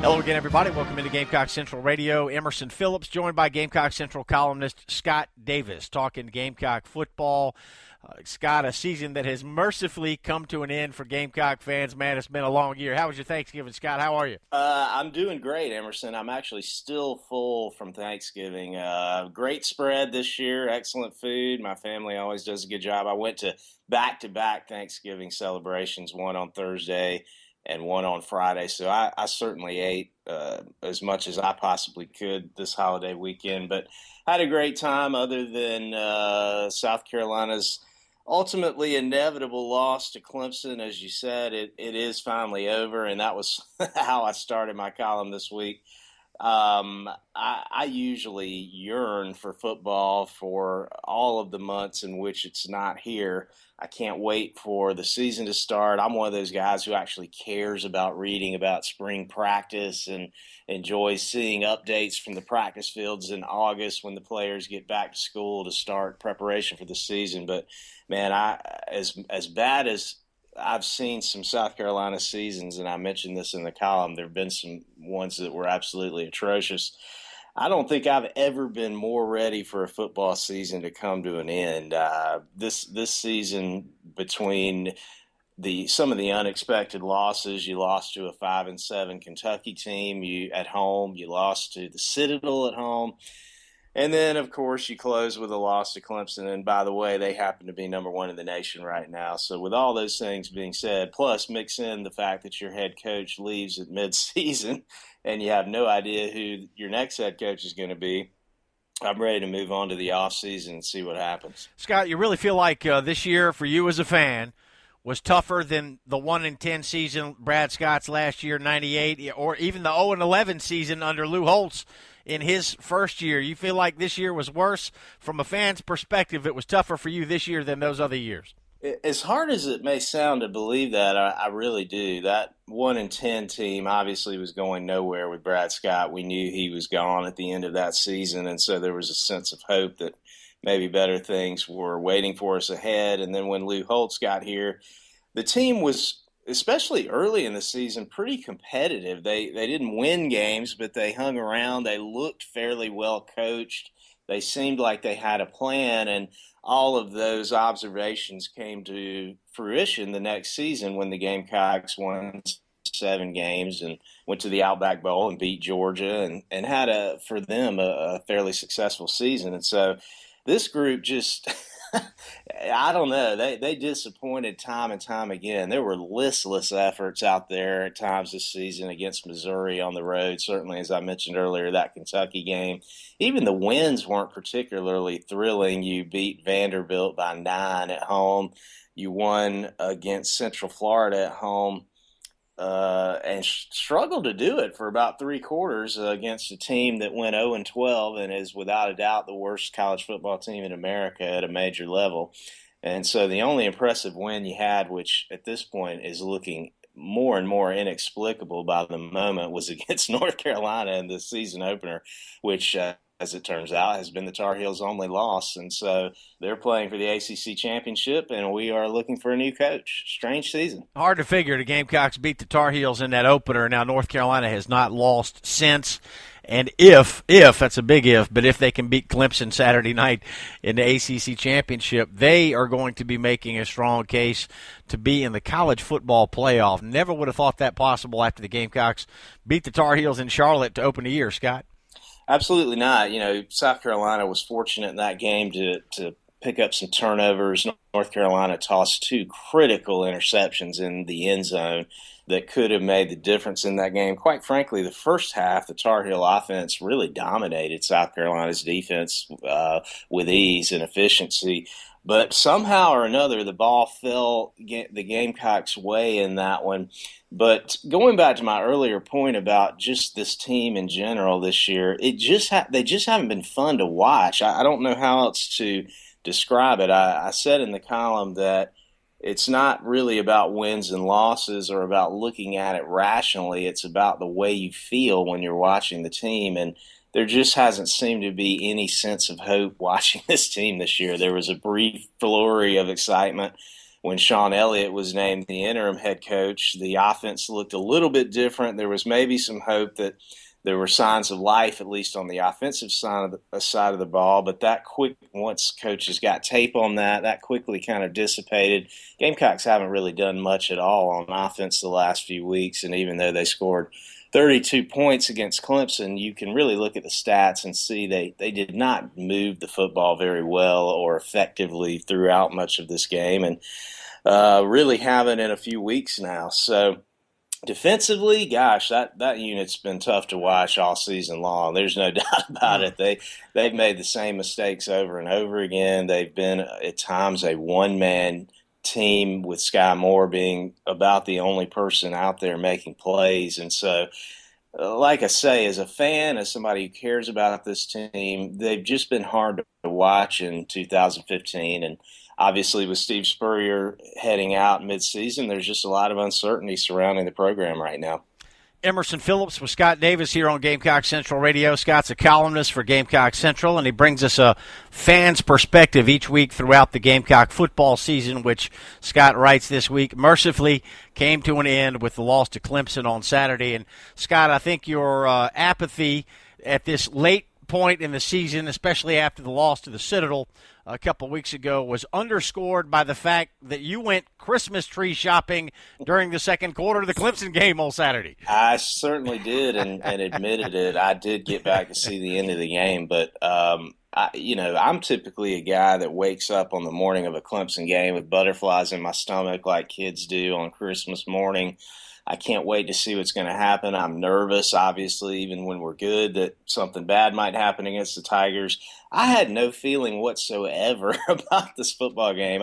Hello again, everybody. Welcome into Gamecock Central Radio. Emerson Phillips, joined by Gamecock Central columnist Scott Davis, talking Gamecock football. Scott, a season that has mercifully come to an end for Gamecock fans. Man, it's been a long year. How was your Thanksgiving, Scott? How are you? I'm doing great, Emerson. I'm actually still full from Thanksgiving. Great spread this year, excellent food. My family always does a good job. I went to back-to-back Thanksgiving celebrations, one on Thursday and one on Friday. So I certainly ate as much as I possibly could this holiday weekend, but had a great time other than South Carolina's ultimately inevitable loss to Clemson. As you said, it is finally over, and that was how I started my column this week. I usually yearn for football for all of the months in which it's not here. I can't wait for the season to start. I'm one of those guys who actually cares about reading about spring practice and enjoys seeing updates from the practice fields in August when the players get back to school to start preparation for the season. But man, as bad as I've seen some South Carolina seasons, and I mentioned this in the column, there have been some ones that were absolutely atrocious. I don't think I've ever been more ready for a football season to come to an end. This season, between some of the unexpected losses, you lost to a 5-7 Kentucky team at home, you lost to the Citadel at home, and then, of course, you close with a loss to Clemson. And by the way, they happen to be number one in the nation right now. So with all those things being said, plus mix in the fact that your head coach leaves at midseason and you have no idea who your next head coach is going to be, I'm ready to move on to the offseason and see what happens. Scott, you really feel like this year for you as a fan was tougher than the 1-10 season Brad Scott's last year, 98, or even the 0-11 season under Lou Holtz in his first year? You feel like this year was worse? From a fan's perspective, it was tougher for you this year than those other years? As hard as it may sound to believe that, I really do. That 1-10 team obviously was going nowhere with Brad Scott. We knew he was gone at the end of that season, and so there was a sense of hope that maybe better things were waiting for us ahead. And then when Lou Holtz got here, the team was, especially early in the season, pretty competitive. They didn't win games, but they hung around. They looked fairly well coached. They seemed like they had a plan, and all of those observations came to fruition the next season when the Gamecocks won 7 games and went to the Outback Bowl and beat Georgia and had, for them, a fairly successful season. And so this group just – I don't know. They disappointed time and time again. There were listless efforts out there at times this season against Missouri on the road. Certainly, as I mentioned earlier, that Kentucky game. Even the wins weren't particularly thrilling. You beat Vanderbilt by 9 at home. You won against Central Florida at home. And struggled to do it for about 3 quarters against a team that went 0-12 and is without a doubt the worst college football team in America at a major level. And so the only impressive win you had, which at this point is looking more and more inexplicable by the moment, was against North Carolina in the season opener, which as it turns out, has been the Tar Heels' only loss. And so they're playing for the ACC championship, and we are looking for a new coach. Strange season. Hard to figure the Gamecocks beat the Tar Heels in that opener. Now, North Carolina has not lost since. And if, that's a big if, but if they can beat Clemson Saturday night in the ACC championship, they are going to be making a strong case to be in the college football playoff. Never would have thought that possible after the Gamecocks beat the Tar Heels in Charlotte to open the year, Scott. Absolutely not. You know, South Carolina was fortunate in that game to pick up some turnovers. North Carolina tossed 2 critical interceptions in the end zone that could have made the difference in that game. Quite frankly, the first half, the Tar Heel offense really dominated South Carolina's defense with ease and efficiency. But somehow or another, the ball fell the Gamecocks' way in that one. But going back to my earlier point about just this team in general this year, they just haven't been fun to watch. I don't know how else to describe it. I said in the column that it's not really about wins and losses or about looking at it rationally. It's about the way you feel when you're watching the team. And there just hasn't seemed to be any sense of hope watching this team this year. There was a brief flurry of excitement when Sean Elliott was named the interim head coach, the offense looked a little bit different. There was maybe some hope that there were signs of life, at least on the offensive side of the ball. But that once coaches got tape on that quickly kind of dissipated. Gamecocks haven't really done much at all on offense the last few weeks, and even though they scored 32 points against Clemson, you can really look at the stats and see they did not move the football very well or effectively throughout much of this game, and really haven't in a few weeks now. So defensively, gosh, that unit's been tough to watch all season long. There's no doubt about it. They've made the same mistakes over and over again. They've been at times a one-man team, with Sky Moore being about the only person out there making plays. And so, like I say, as a fan, as somebody who cares about this team, they've just been hard to watch in 2015. And obviously with Steve Spurrier heading out midseason, there's just a lot of uncertainty surrounding the program right now. Emerson Phillips with Scott Davis here on Gamecock Central Radio. Scott's a columnist for Gamecock Central, and he brings us a fan's perspective each week throughout the Gamecock football season, which Scott writes this week mercifully came to an end with the loss to Clemson on Saturday. And, Scott, I think your apathy at this late point in the season, especially after the loss to the Citadel a couple of weeks ago, was underscored by the fact that you went Christmas tree shopping during the second quarter of the Clemson game on Saturday. I certainly did, and admitted it. I did get back to see the end of the game, but I'm typically a guy that wakes up on the morning of a Clemson game with butterflies in my stomach like kids do on Christmas morning. I can't wait to see what's going to happen. I'm nervous, obviously, even when we're good, that something bad might happen against the Tigers. I had no feeling whatsoever about this football game.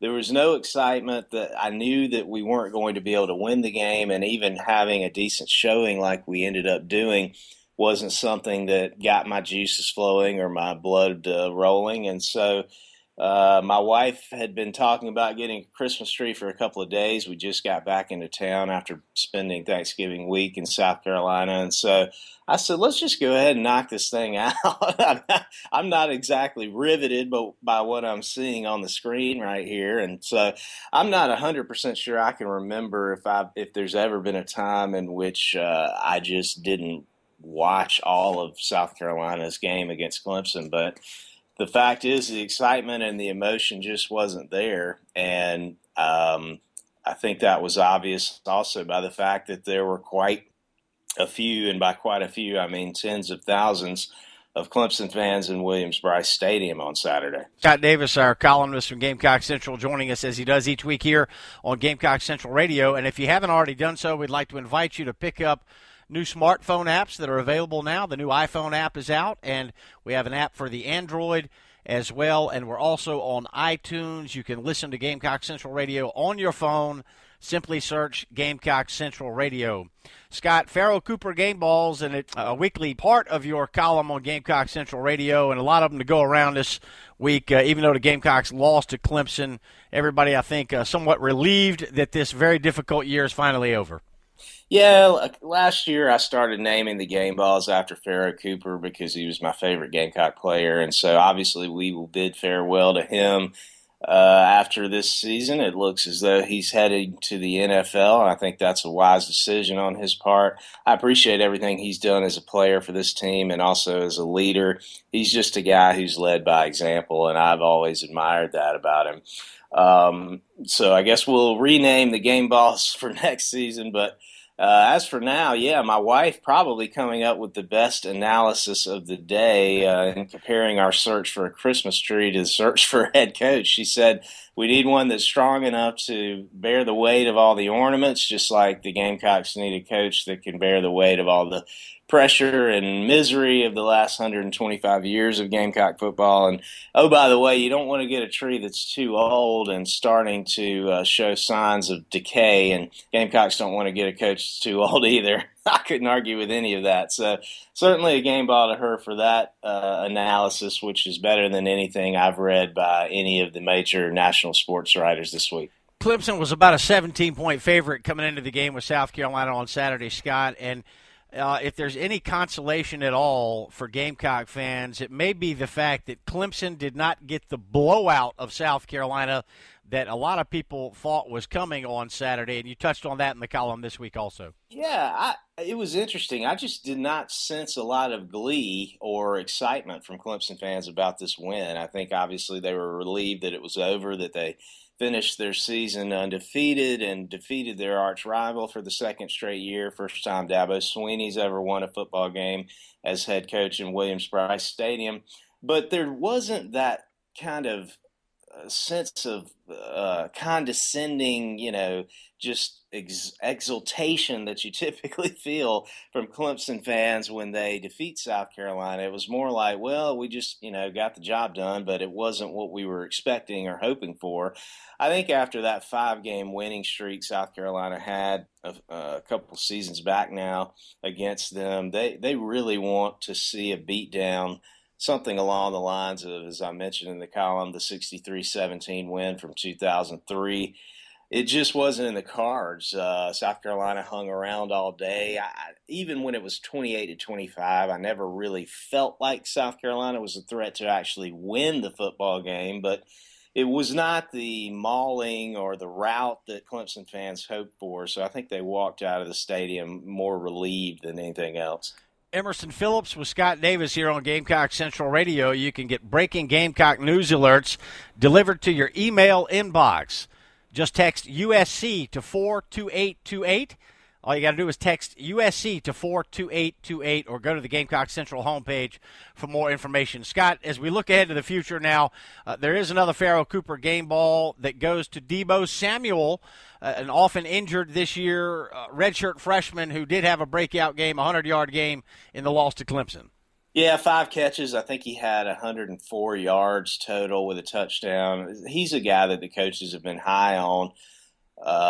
There was no excitement. That I knew that we weren't going to be able to win the game, and even having a decent showing like we ended up doing wasn't something that got my juices flowing or my blood rolling. And so my wife had been talking about getting a Christmas tree for a couple of days. We just got back into town after spending Thanksgiving week in South Carolina. And so I said, let's just go ahead and knock this thing out. I'm not exactly riveted by what I'm seeing on the screen right here. And so I'm not 100% sure I can remember if there's ever been a time in which I just didn't watch all of South Carolina's game against Clemson. But the fact is, the excitement and the emotion just wasn't there. And I think that was obvious also by the fact that there were quite a few, and by quite a few, I mean tens of thousands of Clemson fans in Williams-Brice Stadium on Saturday. Scott Davis, our columnist from Gamecock Central, joining us as he does each week here on Gamecock Central Radio. And if you haven't already done so, we'd like to invite you to pick up new smartphone apps that are available now. The new iPhone app is out, and we have an app for the Android as well, and we're also on iTunes. You can listen to Gamecock Central Radio on your phone. Simply search Gamecock Central Radio. Scott, Pharaoh Cooper game balls, and it's a weekly part of your column on Gamecock Central Radio, and a lot of them to go around this week. Even though the Gamecocks lost to Clemson, everybody, I think, somewhat relieved that this very difficult year is finally over. Yeah, last year I started naming the game balls after Pharaoh Cooper because he was my favorite Gamecock player, and so obviously we will bid farewell to him. After this season, it looks as though he's heading to the NFL, and I think that's a wise decision on his part. I appreciate everything he's done as a player for this team and also as a leader. He's just a guy who's led by example, and I've always admired that about him. So I guess we'll rename the game balls for next season, but as for now, yeah, my wife probably coming up with the best analysis of the day in comparing our search for a Christmas tree to the search for a head coach. She said we need one that's strong enough to bear the weight of all the ornaments, just like the Gamecocks need a coach that can bear the weight of all the pressure and misery of the last 125 years of Gamecock football. And, oh, by the way, you don't want to get a tree that's too old and starting to show signs of decay, and Gamecocks don't want to get a coach that's too old either. I couldn't argue with any of that. So certainly a game ball to her for that analysis, which is better than anything I've read by any of the major national sports writers this week. Clemson was about a 17-point favorite coming into the game with South Carolina on Saturday, Scott, and if there's any consolation at all for Gamecock fans, it may be the fact that Clemson did not get the blowout of South Carolina that a lot of people thought was coming on Saturday, and you touched on that in the column this week also. Yeah, it was interesting. I just did not sense a lot of glee or excitement from Clemson fans about this win. I think obviously they were relieved that it was over, that they finished their season undefeated and defeated their arch rival for the second straight year. First time Deebo Samuel's ever won a football game as head coach in Williams-Brice Stadium. But there wasn't that kind of sense of condescending, just exultation that you typically feel from Clemson fans when they defeat South Carolina. It was more like, well, we just, got the job done, but it wasn't what we were expecting or hoping for. I think after that 5-game winning streak South Carolina had a couple seasons back now against them, they really want to see a beatdown, something along the lines of, as I mentioned in the column, the 63-17 win from 2003. It just wasn't in the cards. South Carolina hung around all day. Even when it was 28-25, I never really felt like South Carolina was a threat to actually win the football game, but it was not the mauling or the rout that Clemson fans hoped for. So I think they walked out of the stadium more relieved than anything else. Emerson Phillips with Scott Davis here on Gamecock Central Radio. You can get breaking Gamecock news alerts delivered to your email inbox. Just text USC to 42828. All you got to do is text USC to 42828 or go to the Gamecock Central homepage for more information. Scott, as we look ahead to the future now, there is another Pharaoh Cooper game ball that goes to Deebo Samuel, an often injured this year redshirt freshman who did have a breakout game, a 100-yard game in the loss to Clemson. Yeah, 5 catches. I think he had 104 yards total with a touchdown. He's a guy that the coaches have been high on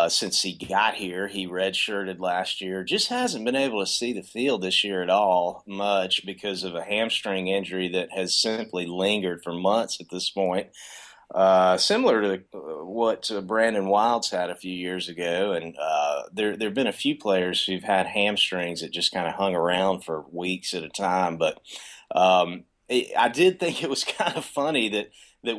since he got here. He redshirted last year. Just hasn't been able to see the field this year at all much because of a hamstring injury that has simply lingered for months at this point. Similar to what Brandon Wilds had a few years ago. And there have been a few players who've had hamstrings that just kind of hung around for weeks at a time. But I did think it was kind of funny that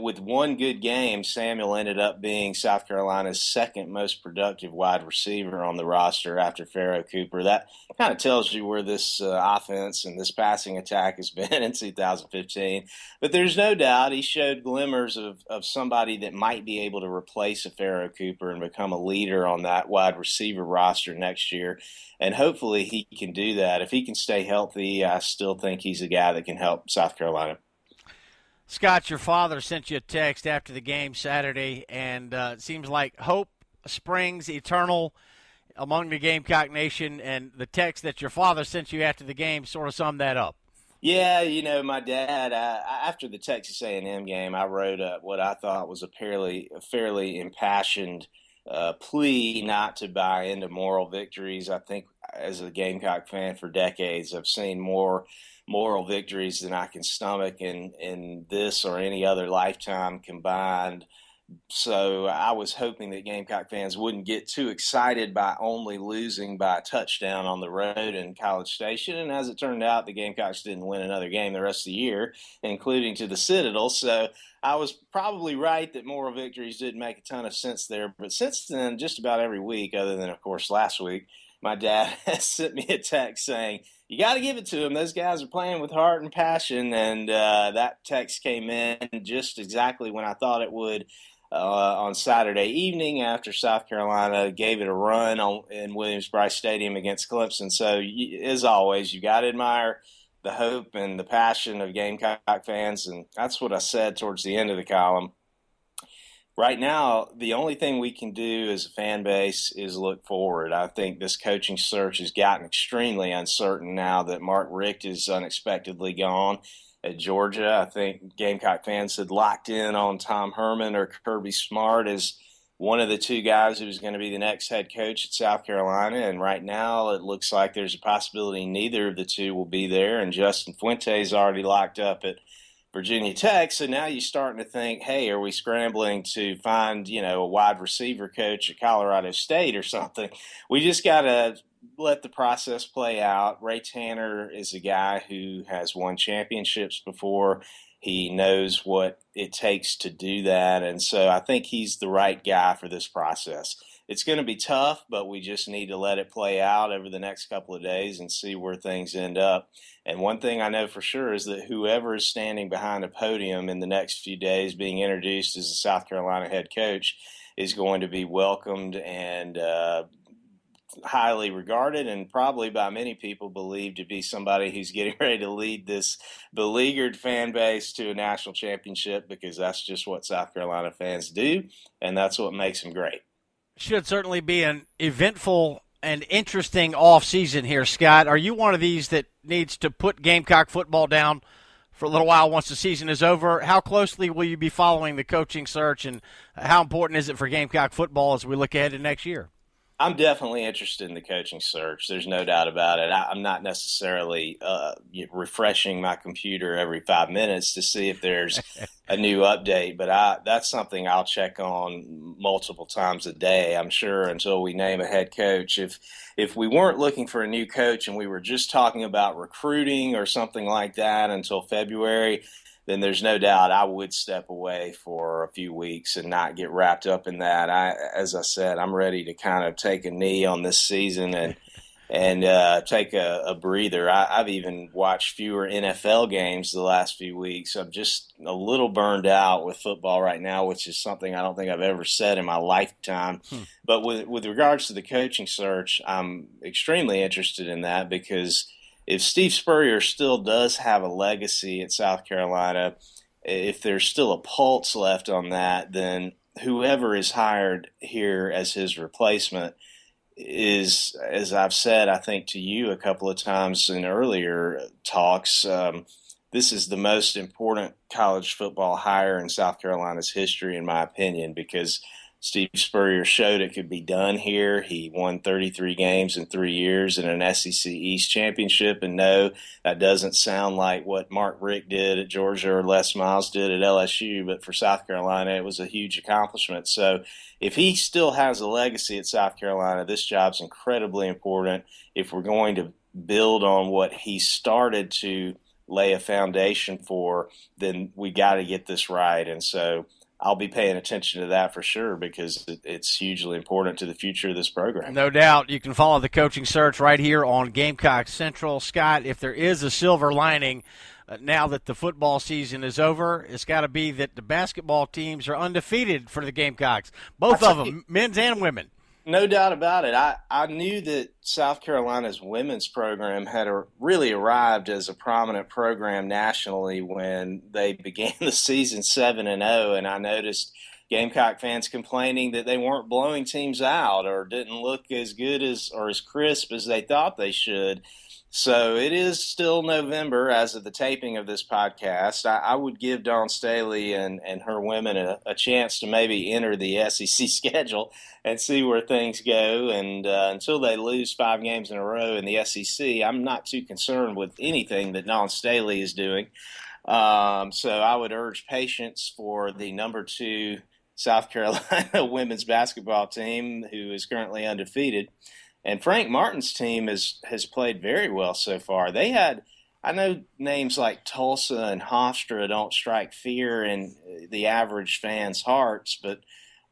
with one good game, Samuel ended up being South Carolina's second most productive wide receiver on the roster after Pharaoh Cooper. That kind of tells you where this offense and this passing attack has been in 2015. But there's no doubt he showed glimmers of somebody that might be able to replace a Pharaoh Cooper and become a leader on that wide receiver roster next year. And hopefully he can do that. If he can stay healthy, I still think he's a guy that can help South Carolina. Scott, your father sent you a text after the game Saturday, and it seems like hope springs eternal among the Gamecock Nation, and the text that your father sent you after the game sort of summed that up. Yeah, my dad, after the Texas A&M game, I wrote what I thought was a fairly impassioned plea not to buy into moral victories. I think as a Gamecock fan for decades, I've seen more moral victories than I can stomach in this or any other lifetime combined. So I was hoping that Gamecock fans wouldn't get too excited by only losing by a touchdown on the road in College Station. And as it turned out, the Gamecocks didn't win another game the rest of the year, including to the Citadel. So I was probably right that moral victories didn't make a ton of sense there. But since then, just about every week, other than, of course, last week, my dad has sent me a text saying, you got to give it to them. Those guys are playing with heart and passion. And that text came in just exactly when I thought it would on Saturday evening after South Carolina gave it a run in Williams-Brice Stadium against Clemson. So, as always, you got to admire the hope and the passion of Gamecock fans. And that's what I said towards the end of the column. Right now, the only thing we can do as a fan base is look forward. I think this coaching search has gotten extremely uncertain now that Mark Richt is unexpectedly gone at Georgia. I think Gamecock fans had locked in on Tom Herman or Kirby Smart as one of the two guys who's going to be the next head coach at South Carolina. And right now, it looks like there's a possibility neither of the two will be there. And Justin Fuente's already locked up at Virginia Tech. So now you're starting to think, hey, are we scrambling to find, a wide receiver coach at Colorado State or something? We just got to let the process play out. Ray Tanner is a guy who has won championships before. He knows what it takes to do that. And so I think he's the right guy for this process. It's going to be tough, but we just need to let it play out over the next couple of days and see where things end up. And one thing I know for sure is that whoever is standing behind a podium in the next few days being introduced as the South Carolina head coach is going to be welcomed and highly regarded, and probably by many people believed to be somebody who's getting ready to lead this beleaguered fan base to a national championship, because that's just what South Carolina fans do, and that's what makes them great. Should certainly be an eventful and interesting off-season here, Scott. Are you one of these that needs to put Gamecock football down for a little while once the season is over? How closely will you be following the coaching search, and how important is it for Gamecock football as we look ahead to next year? I'm definitely interested in the coaching search. There's no doubt about it. I'm not necessarily refreshing my computer every 5 minutes to see if there's a new update, but that's something I'll check on multiple times a day, I'm sure, until we name a head coach. If we weren't looking for a new coach and we were just talking about recruiting or something like that until February, then there's no doubt I would step away for a few weeks and not get wrapped up in that. As I said, I'm ready to kind of take a knee on this season and take a breather. I've even watched fewer NFL games the last few weeks. I'm just a little burned out with football right now, which is something I don't think I've ever said in my lifetime. But with regards to the coaching search, I'm extremely interested in that, because if Steve Spurrier still does have a legacy at South Carolina, if there's still a pulse left on that, then whoever is hired here as his replacement is, as I've said, I think to you a couple of times in earlier talks, this is the most important college football hire in South Carolina's history, in my opinion, because Steve Spurrier showed it could be done here. He won 33 games in 3 years in an SEC East championship. And no, that doesn't sound like what Mark Richt did at Georgia or Les Miles did at LSU, but for South Carolina, it was a huge accomplishment. So if he still has a legacy at South Carolina, this job's incredibly important. If we're going to build on what he started to lay a foundation for, then we got to get this right. And so I'll be paying attention to that for sure, because it's hugely important to the future of this program. No doubt. You can follow the coaching search right here on Gamecock Central. Scott, if there is a silver lining now that the football season is over, it's got to be that the basketball teams are undefeated for the Gamecocks, both of them, men's and women. No doubt about it. I knew that South Carolina's women's program had really arrived as a prominent program nationally when they began the season 7-0, and I noticed Gamecock fans complaining that they weren't blowing teams out or didn't look as good as or as crisp as they thought they should. So it is still November as of the taping of this podcast. I would give Dawn Staley and her women a chance to maybe enter the SEC schedule and see where things go. And until they lose 5 games in a row in the SEC, I'm not too concerned with anything that Dawn Staley is doing. So I would urge patience for the number 2 South Carolina women's basketball team, who is currently undefeated. And Frank Martin's team has played very well so far. They had, I know names like Tulsa and Hofstra don't strike fear in the average fan's hearts, but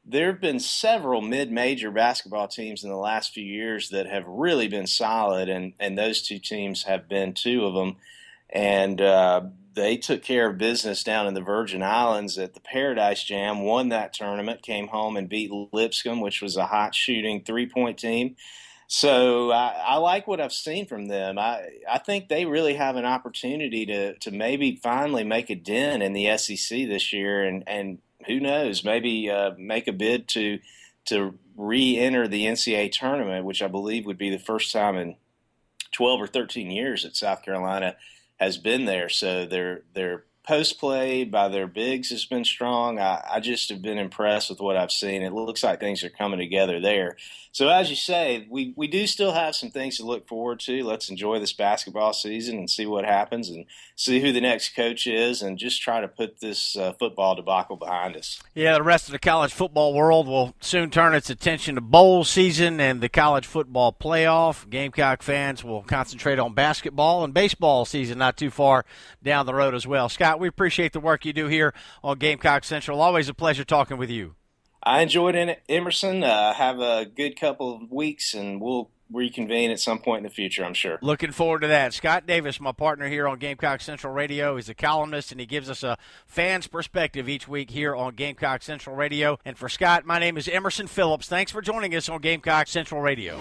there have been several mid-major basketball teams in the last few years that have really been solid, and those 2 teams have been 2 of them. And they took care of business down in the Virgin Islands at the Paradise Jam, won that tournament, came home and beat Lipscomb, which was a hot shooting 3-point team. So I like what I've seen from them. I think they really have an opportunity to maybe finally make a dent in the SEC this year, and who knows, maybe make a bid to re-enter the NCAA tournament, which I believe would be the first time in 12 or 13 years that South Carolina has been there. So their post-play by their bigs has been strong. I just have been impressed with what I've seen. It looks like things are coming together there. So as you say, we do still have some things to look forward to. Let's enjoy this basketball season and see what happens and see who the next coach is, and just try to put this football debacle behind us. Yeah, the rest of the college football world will soon turn its attention to bowl season and the college football playoff. Gamecock fans will concentrate on basketball and baseball season not too far down the road as well. Scott, Scott. We appreciate the work you do here on Gamecock Central. Always a pleasure talking with you. I enjoyed it, Emerson. Have a good couple of weeks, and we'll reconvene at some point in the future, I'm sure. Looking forward to that. Scott Davis, my partner here on Gamecock Central Radio, is a columnist, and he gives us a fan's perspective each week here on Gamecock Central Radio. And for Scott, my name is Emerson Phillips. Thanks for joining us on Gamecock Central Radio.